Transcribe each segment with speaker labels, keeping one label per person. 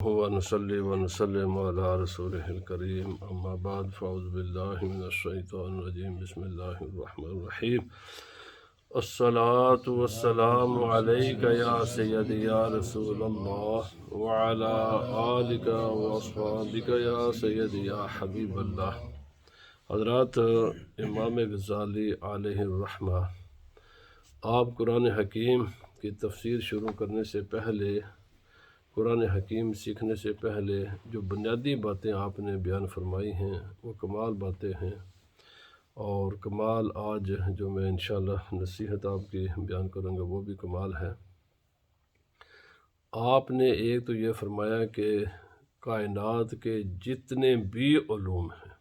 Speaker 1: ونصلي ونسلم على رسوله الكريم أما بعد فأعوذ بالله من الشيطان الرجيم بسم الله الرحمن الرحيم الصلاة والسلام عليك يا سيدي يا رسول الله وعلى آلك وأصحابك يا سيدي يا حبيب الله۔ حضرات، امام غزالی علیہ الرحمہ آپ قرآن حکیم کی تفسیر شروع کرنے سے پہلے، قرآن حکیم سیکھنے سے پہلے جو بنیادی باتیں آپ نے بیان فرمائی ہیں وہ کمال باتیں ہیں، اور کمال آج جو میں انشاءاللہ نصیحت آپ کی بیان کروں گا وہ بھی کمال ہے۔ آپ نے ایک تو یہ فرمایا کہ کائنات کے جتنے بھی علوم ہیں،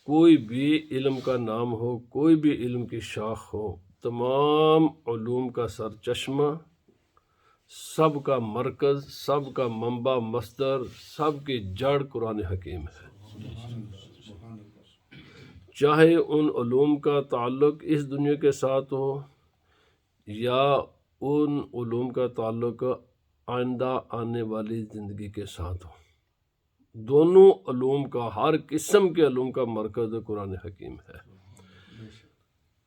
Speaker 1: کوئی بھی علم کا نام ہو، کوئی بھی علم کی شاخ ہو، تمام علوم کا سر چشمہ، سب کا مرکز، سب کا منبع، مصدر، سب کی جڑ قرآن حکیم ہے۔ چاہے ان علوم کا تعلق اس دنیا کے ساتھ ہو یا ان علوم کا تعلق آئندہ آنے والی زندگی کے ساتھ ہو، دونوں علوم کا، ہر قسم کے علوم کا مرکز قرآن حکیم ہے۔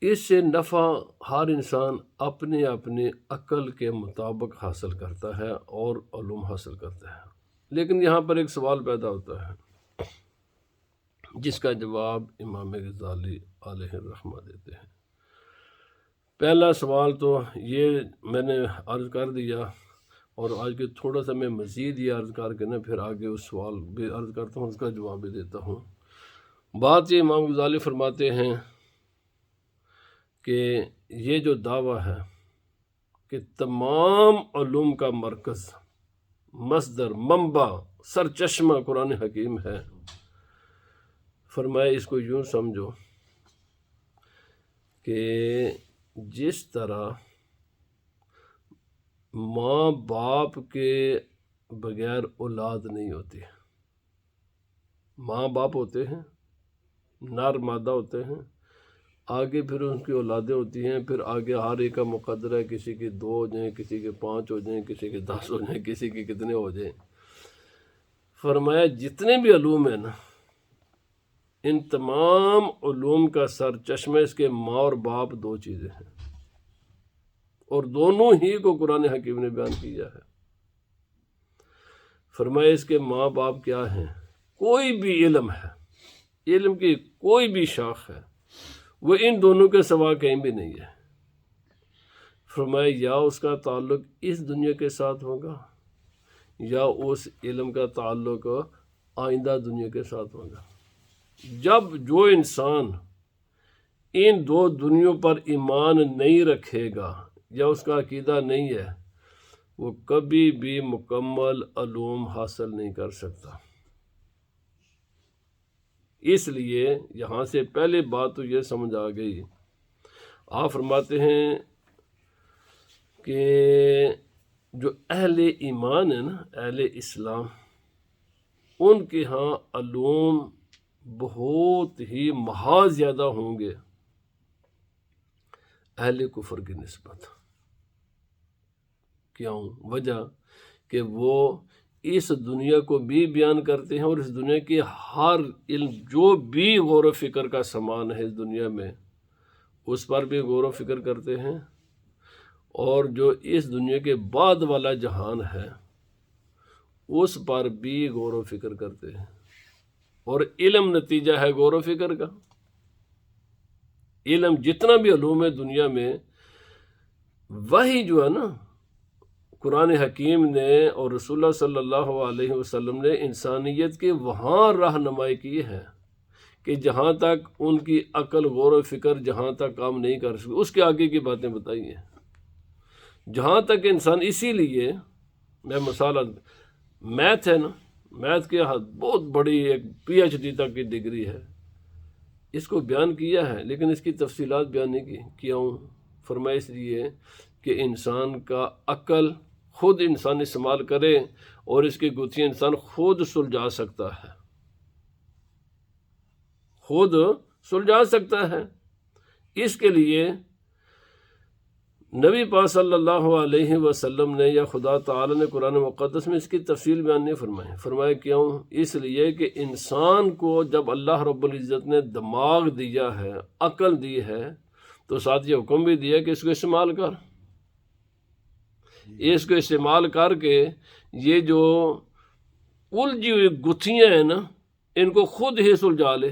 Speaker 1: اس سے نفع ہر انسان اپنے اپنے عقل کے مطابق حاصل کرتا ہے اور علوم حاصل کرتا ہے، لیکن یہاں پر ایک سوال پیدا ہوتا ہے جس کا جواب امام غزالی علیہ الرحمہ دیتے ہیں۔ پہلا سوال تو یہ میں نے عرض کر دیا، اور آج کے تھوڑا سا میں مزید یہ عرض کر کے نا پھر آگے اس سوال بھی عرض کرتا ہوں، اس کا جواب بھی دیتا ہوں۔ بات یہ امام غزالی فرماتے ہیں کہ یہ جو دعویٰ ہے کہ تمام علوم کا مرکز، مصدر، منبع، سرچشمہ قرآن حکیم ہے، فرمایا اس کو یوں سمجھو کہ جس طرح ماں باپ کے بغیر اولاد نہیں ہوتی، ماں باپ ہوتے ہیں، نر مادہ ہوتے ہیں، آگے پھر ان کی اولادیں ہوتی ہیں، پھر آگے ہر ایک کا مقدر ہے، کسی کی 2 ہو جائیں، کسی کے 5 ہو جائیں، کسی کے 10 ہو جائیں، کسی کے کتنے ہو جائیں۔ فرمایا جتنے بھی علوم ہیں نا، ان تمام علوم کا سر چشمہ اس کے ماں اور باپ 2 چیزیں ہیں، اور دونوں ہی کو قرآن حکیم نے بیان کیا ہے۔ فرمایا اس کے ماں باپ کیا ہیں؟ کوئی بھی علم ہے، علم کی کوئی بھی شاخ ہے، وہ ان دونوں کے سوا کہیں بھی نہیں ہے۔ فرمایا یا اس کا تعلق اس دنیا کے ساتھ ہوگا یا اس علم کا تعلق آئندہ دنیا کے ساتھ ہوگا۔ جب جو انسان ان 2 دنیوں پر ایمان نہیں رکھے گا یا اس کا عقیدہ نہیں ہے، وہ کبھی بھی مکمل علوم حاصل نہیں کر سکتا۔ اس لیے یہاں سے پہلے بات تو یہ سمجھ آ گئی۔ آپ فرماتے ہیں کہ جو اہل ایمان ہے نا، اہل اسلام، ان کے ہاں علوم بہت ہی محض زیادہ ہوں گے اہل کفر کی نسبت۔ کیوں؟ وجہ کہ وہ اس دنیا کو بھی بیان کرتے ہیں، اور اس دنیا کے ہر علم جو بھی غور و فکر کا سامان ہے اس دنیا میں، اس پر بھی غور و فکر کرتے ہیں، اور جو اس دنیا کے بعد والا جہان ہے اس پر بھی غور و فکر کرتے ہیں، اور علم نتیجہ ہے غور و فکر کا۔ علم جتنا بھی علوم ہے دنیا میں، وہی جو ہے نا قرآن حکیم نے اور رسول اللہ صلی اللہ علیہ وسلم نے انسانیت کے وہاں رہنمائی کی ہے کہ جہاں تک ان کی عقل، غور و فکر جہاں تک کام نہیں کر سکتی، اس کے آگے کی باتیں بتائی ہیں۔ جہاں تک انسان، اسی لیے میں مثال، میتھ ہے نا، میتھ کے بہت بڑی ایک PhD تک کی ڈگری ہے، اس کو بیان کیا ہے، لیکن اس کی تفصیلات بیان نہیں کی۔ کیوں؟ فرمایا اس لیے کہ انسان کا عقل خود انسان استعمال کرے اور اس کی گتھیاں انسان خود سلجھا سکتا ہے، خود سلجھا سکتا ہے۔ اس کے لیے نبی پاک صلی اللہ علیہ وسلم نے یا خدا تعالی نے قرآن مقدس میں اس کی تفصیل بیان نہیں فرمائی. فرمایا کیوں؟ اس لیے کہ انسان کو جب اللہ رب العزت نے دماغ دیا ہے، عقل دی ہے، تو ساتھ یہ حکم بھی دیا کہ اس کو استعمال کر. اس کو استعمال کر کے یہ جو الجھی ہوئی گتھیاں ہیں نا، ان کو خود ہی سلجھا لے،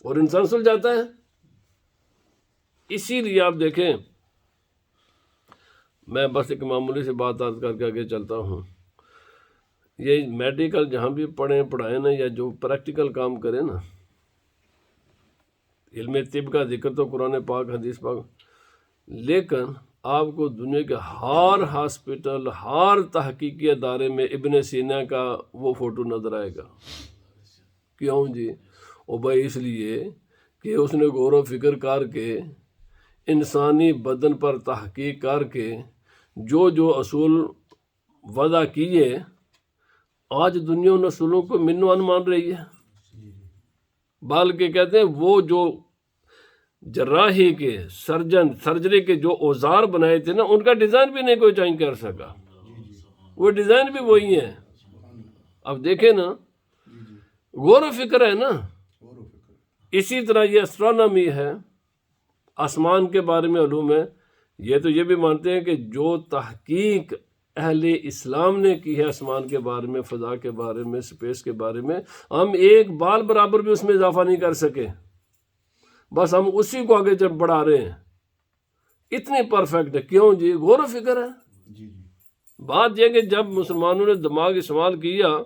Speaker 1: اور انسان سلجھاتا ہے. اسی لیے آپ دیکھیں، میں بس ایک معمولی سی بات عرض کر کے آگے چلتا ہوں. یہ میڈیکل جہاں بھی پڑھائیں نا، یا جو پریکٹیکل کام کریں نا، علم طب کا ذکر تو قرآن پاک حدیث پاک، لیکن آپ کو دنیا کے ہر ہاسپٹل، ہر تحقیقی ادارے میں ابن سینا کا وہ فوٹو نظر آئے گا. کیوں جی؟ او بھائی اس لیے کہ اس نے غور و فکر کر کے انسانی بدن پر تحقیق کر کے جو جو اصول وضع کیے، آج دنیا ان اصولوں کو منوان مان رہی ہے. بلکہ کہتے ہیں وہ جو جراحی کے سرجری کے جو اوزار بنائے تھے نا، ان کا ڈیزائن بھی نہیں کوئی چینج کر سکا. وہ ڈیزائن بھی وہی ہیں. اب دیکھیں نا، غور و فکر ہے نا. اسی طرح یہ اسٹرانومی ہے، آسمان کے بارے میں علوم ہے. یہ تو یہ بھی مانتے ہیں کہ جو تحقیق اہل اسلام نے کی ہے آسمان کے بارے میں، فضا کے بارے میں، سپیس کے بارے میں، ہم ایک بال برابر بھی اس میں اضافہ نہیں کر سکے. بس ہم اسی کو آگے جب بڑھا رہے ہیں. اتنی پرفیکٹ ہے. کیوں جی؟ غور و فکر ہے. بات یہ کہ جب مسلمانوں نے دماغ استعمال کیا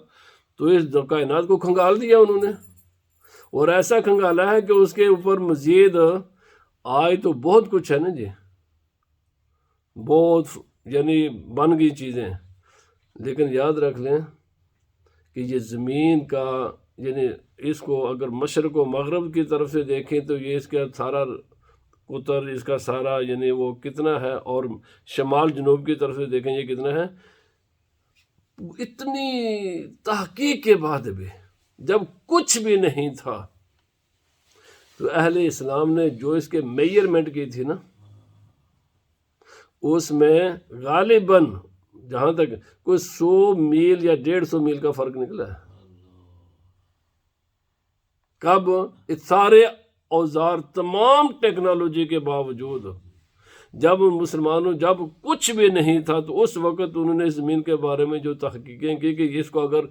Speaker 1: تو اس کائنات کو کھنگال دیا انہوں نے، اور ایسا کھنگالا ہے کہ اس کے اوپر مزید آج تو بہت کچھ ہے نا جی، بہت یعنی بن گئی چیزیں. لیکن یاد رکھ لیں کہ یہ زمین کا یعنی اس کو اگر مشرق و مغرب کی طرف سے دیکھیں تو یہ اس کا سارا قطر، اس کا سارا یعنی وہ کتنا ہے، اور شمال جنوب کی طرف سے دیکھیں یہ کتنا ہے. اتنی تحقیق کے بعد بھی جب کچھ بھی نہیں تھا تو اہل اسلام نے جو اس کے میئرمنٹ کی تھی نا، اس میں غالباً جہاں تک کوئی 100 میل یا 150 میل کا فرق نکلا ہے. کب؟ سارے اوزار، تمام ٹیکنالوجی کے باوجود جب مسلمانوں جب کچھ بھی نہیں تھا تو اس وقت انہوں نے زمین کے بارے میں جو تحقیقیں کی کہ اس کو اگر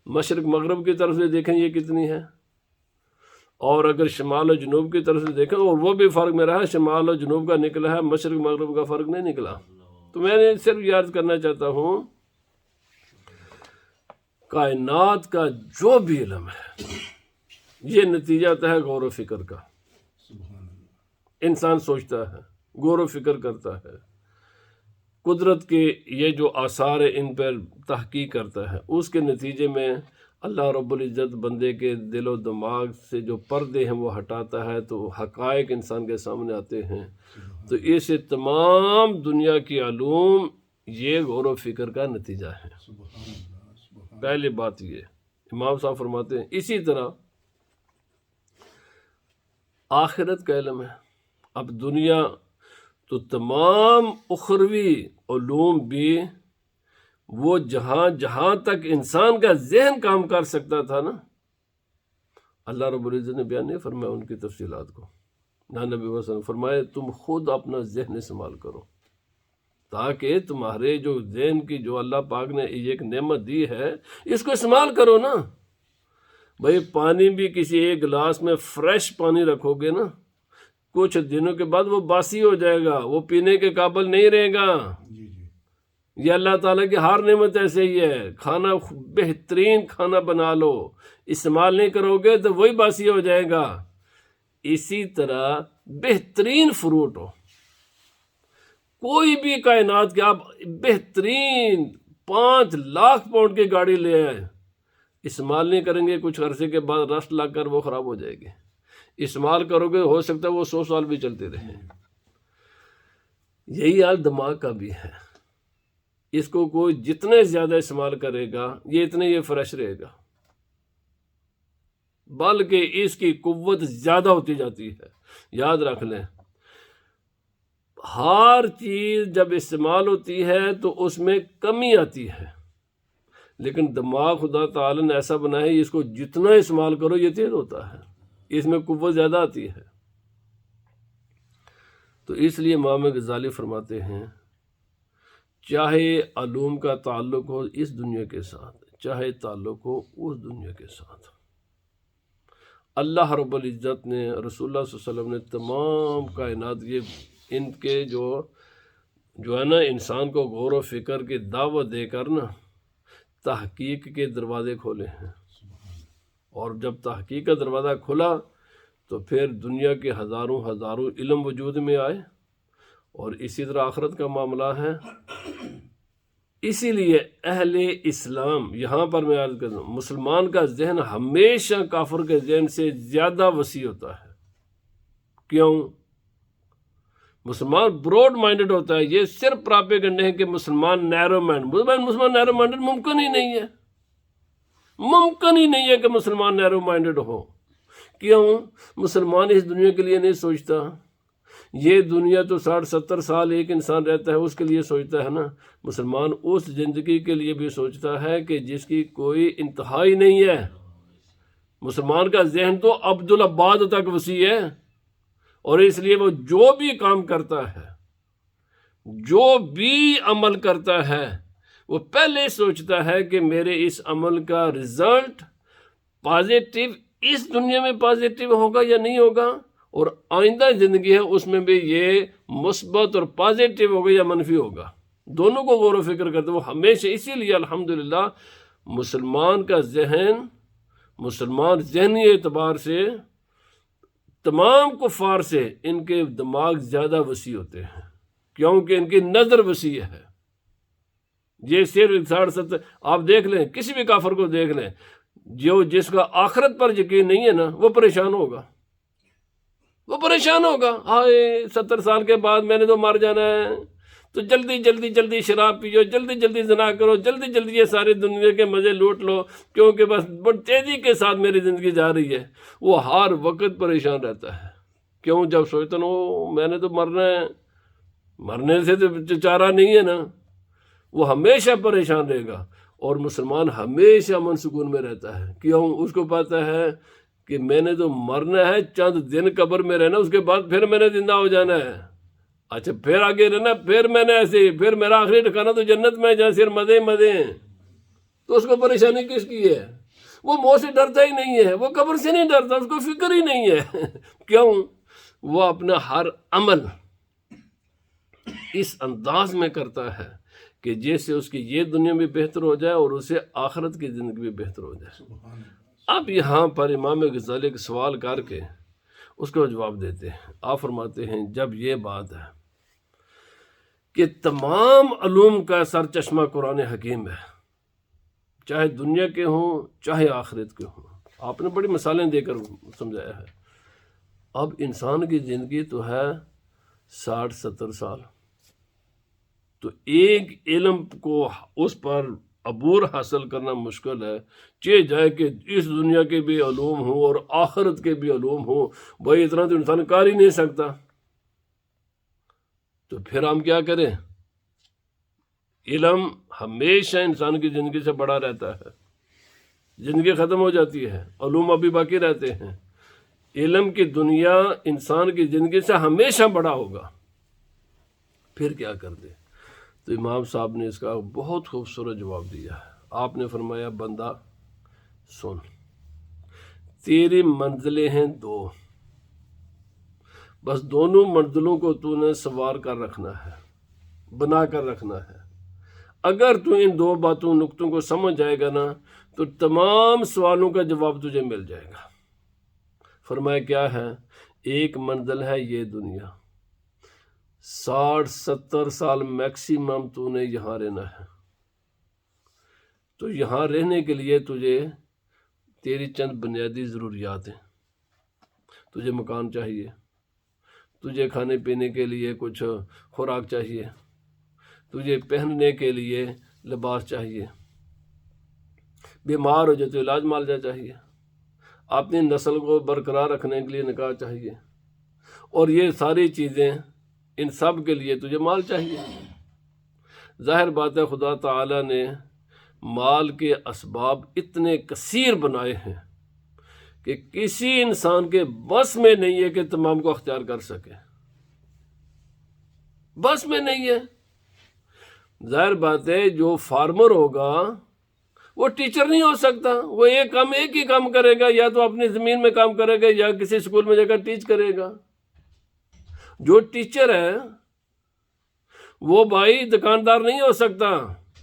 Speaker 1: مشرق مغرب کی طرف سے دیکھیں یہ کتنی ہے، اور اگر شمال و جنوب کی طرف سے دیکھیں، اور وہ بھی فرق میں رہا، شمال و جنوب کا نکلا ہے، مشرق مغرب کا فرق نہیں نکلا. تو میں نے صرف یاد کرنا چاہتا ہوں، کائنات کا جو بھی علم ہے یہ نتیجہ ہے غور و فکر کا. انسان سوچتا ہے، غور و فکر کرتا ہے، قدرت کے یہ جو آثار ہیں ان پر تحقیق کرتا ہے. اس کے نتیجے میں اللہ رب العزت بندے کے دل و دماغ سے جو پردے ہیں وہ ہٹاتا ہے، تو حقائق انسان کے سامنے آتے ہیں. تو اس تمام دنیا کی علوم یہ غور و فکر کا نتیجہ ہے. پہلی بات یہ امام صاحب فرماتے ہیں. اسی طرح آخرت کا علم ہے. اب دنیا تو تمام اخروی علوم بھی وہ جہاں تک انسان کا ذہن کام کر سکتا تھا نا، اللہ رب العزت نے بیان نہیں فرمایا ان کی تفصیلات کو. نبی صلی اللہ علیہ وسلم فرمائے تم خود اپنا ذہن استعمال کرو، تاکہ تمہارے جو ذہن کی جو اللہ پاک نے ایک نعمت دی ہے اس کو استعمال کرو نا. بھائی پانی بھی کسی ایک گلاس میں فریش پانی رکھو گے نا، کچھ دنوں کے بعد وہ باسی ہو جائے گا، وہ پینے کے قابل نہیں رہے گا. یہ اللہ تعالیٰ کی ہر نعمت ایسے ہی ہے. کھانا بہترین کھانا بنا لو، استعمال نہیں کرو گے تو وہی باسی ہو جائے گا. اسی طرح بہترین فروٹ ہو، کوئی بھی کائنات کے آپ بہترین 5 لاکھ پاؤنڈ کی گاڑی لے آئے، استعمال نہیں کریں گے کچھ عرصے کے بعد رسٹ لگ کر وہ خراب ہو جائے گی. استعمال کرو گے ہو سکتا ہے وہ 100 سال بھی چلتے رہیں. یہی حال دماغ کا بھی ہے. اس کو کوئی جتنے زیادہ استعمال کرے گا یہ اتنے یہ فریش رہے گا، بلکہ اس کی قوت زیادہ ہوتی جاتی ہے. یاد رکھ لیں ہر چیز جب استعمال ہوتی ہے تو اس میں کمی آتی ہے، لیکن دماغ خدا تعالی نے ایسا بنایا ہے اس کو جتنا استعمال کرو یہ تیز ہوتا ہے، اس میں قوت زیادہ آتی ہے۔ تو اس لیے امام غزالی فرماتے ہیں چاہے علوم کا تعلق ہو اس دنیا کے ساتھ، چاہے تعلق ہو اس دنیا کے ساتھ، اللہ رب العزت نے، رسول اللہ صلی اللہ علیہ وسلم نے تمام کائنات یہ ان کے جو ہے نا انسان کو غور و فکر کی دعوت دے کر نا تحقیق کے دروازے کھولے ہیں، اور جب تحقیق کا دروازہ کھلا تو پھر دنیا کے ہزاروں علم وجود میں آئے، اور اسی طرح آخرت کا معاملہ ہے۔ اسی لیے اہل اسلام، یہاں پر میں عرض کرتا ہوں، مسلمان کا ذہن ہمیشہ کافر کے ذہن سے زیادہ وسیع ہوتا ہے۔ کیوں؟ مسلمان براڈ مائنڈڈ ہوتا ہے، یہ صرف پراپیگنڈے ہیں کہ مسلمان نیرو مائنڈ، مسلمان نیرو مائنڈڈ ممکن ہی نہیں ہے، ممکن ہی نہیں ہے کہ مسلمان نیرو مائنڈڈ ہو۔ کیوں؟ مسلمان اس دنیا کے لیے نہیں سوچتا، یہ دنیا تو 60-70 سال ایک انسان رہتا ہے اس کے لیے سوچتا ہے نا، مسلمان اس زندگی کے لیے بھی سوچتا ہے کہ جس کی کوئی انتہائی نہیں ہے۔ مسلمان کا ذہن تو عبدالآباد تک وسیع ہے، اور اس لیے وہ جو بھی کام کرتا ہے، جو بھی عمل کرتا ہے، وہ پہلے سوچتا ہے کہ میرے اس عمل کا رزلٹ پازیٹیو اس دنیا میں پازیٹیو ہوگا یا نہیں ہوگا، اور آئندہ زندگی ہے اس میں بھی یہ مثبت اور پازیٹیو ہوگا یا منفی ہوگا، دونوں کو غور و فکر کرتے وہ ہمیشہ۔ اسی لیے الحمدللہ مسلمان کا ذہن، مسلمان ذہنی اعتبار سے تمام کفار سے ان کے دماغ زیادہ وسیع ہوتے ہیں، کیونکہ ان کی نظر وسیع ہے۔ یہ صرف 60-70 آپ دیکھ لیں، کسی بھی کافر کو دیکھ لیں، جس کا آخرت پر یقین نہیں ہے نا وہ پریشان ہوگا، وہ پریشان ہوگا، ہائے 70 سال کے بعد میں نے تو مر جانا ہے، تو جلدی شراب پیو، جلدی زنا کرو، جلدی یہ سارے دنیا کے مزے لوٹ لو، کیونکہ بس بڑی تیزی کے ساتھ میری زندگی جا رہی ہے۔ وہ ہر وقت پریشان رہتا ہے، کیوں؟ جب سوچتا نا میں نے تو مرنا ہے، مرنے سے تو چارہ نہیں ہے نا، وہ ہمیشہ پریشان رہے گا۔ اور مسلمان ہمیشہ امن سکون میں رہتا ہے، کیوں؟ اس کو پتہ ہے کہ میں نے تو مرنا ہے، چند دن قبر میں رہنا، اس کے بعد پھر میں نے زندہ ہو جانا ہے، اچھا پھر آگے رہنا، پھر میں نے ایسے پھر میرا آخری ٹھکانا تو جنت میں، جہاں صرف مزے ہیں۔ تو اس کو پریشانی کس کی ہے؟ وہ موت سے ڈرتا ہی نہیں ہے، وہ قبر سے نہیں ڈرتا، اس کو فکر ہی نہیں ہے۔ کیوں؟ وہ اپنا ہر عمل اس انداز میں کرتا ہے کہ جیسے اس کی یہ دنیا بھی بہتر ہو جائے اور اسے آخرت کی زندگی بھی بہتر ہو جائے۔ اب یہاں پر امام غزالی کے سوال کر کے اس کو جواب دیتے ہیں۔ آپ فرماتے ہیں جب یہ بات ہے کہ تمام علوم کا سر چشمہ قرآن حکیم ہے، چاہے دنیا کے ہوں چاہے آخرت کے ہوں، آپ نے بڑی مثالیں دے کر سمجھایا ہے۔ اب انسان کی زندگی تو ہے 60-70 سال، تو ایک علم کو اس پر عبور حاصل کرنا مشکل ہے، چاہے جائے کہ اس دنیا کے بھی علوم ہوں اور آخرت کے بھی علوم ہوں، بھائی اتنا تو انسان کر ہی نہیں سکتا۔ تو پھر ہم کیا کریں؟ علم ہمیشہ انسان کی زندگی سے بڑا رہتا ہے، زندگی ختم ہو جاتی ہے، علوم ابھی باقی رہتے ہیں، علم کی دنیا انسان کی زندگی سے ہمیشہ بڑا ہوگا۔ پھر کیا کر دے؟ تو امام صاحب نے اس کا بہت خوبصورت جواب دیا ہے۔ آپ نے فرمایا بندہ سن، تیری منزلیں ہیں دو، بس دونوں منزلوں کو تو نے سوار کر رکھنا ہے، بنا کر رکھنا ہے۔ اگر تو ان دو باتوں نقطوں کو سمجھ جائے گا نا تو تمام سوالوں کا جواب تجھے مل جائے گا۔ فرمایا کیا ہے؟ ایک منزل ہے یہ دنیا، 60-70 سال میکسیمم تو نے یہاں رہنا ہے، تو یہاں رہنے کے لیے تجھے تیری چند بنیادی ضروریات ہیں۔ تجھے مکان چاہیے، تجھے کھانے پینے کے لیے کچھ خوراک چاہیے، تجھے پہننے کے لیے لباس چاہیے، بیمار ہو جائے تو علاج معالجہ چاہیے، اپنی نسل کو برقرار رکھنے کے لیے نکاح چاہیے، اور یہ ساری چیزیں ان سب کے لیے تجھے مال چاہیے۔ ظاہر بات ہے خدا تعالیٰ نے مال کے اسباب اتنے کثیر بنائے ہیں کہ کسی انسان کے بس میں نہیں ہے کہ تمام کو اختیار کر سکے، بس میں نہیں ہے۔ ظاہر بات ہے جو فارمر ہوگا وہ ٹیچر نہیں ہو سکتا، وہ ایک ہی کام کرے گا، یا تو اپنی زمین میں کام کرے گا یا کسی اسکول میں جا کر ٹیچ کرے گا۔ جو ٹیچر ہے وہ بھائی دکاندار نہیں ہو سکتا،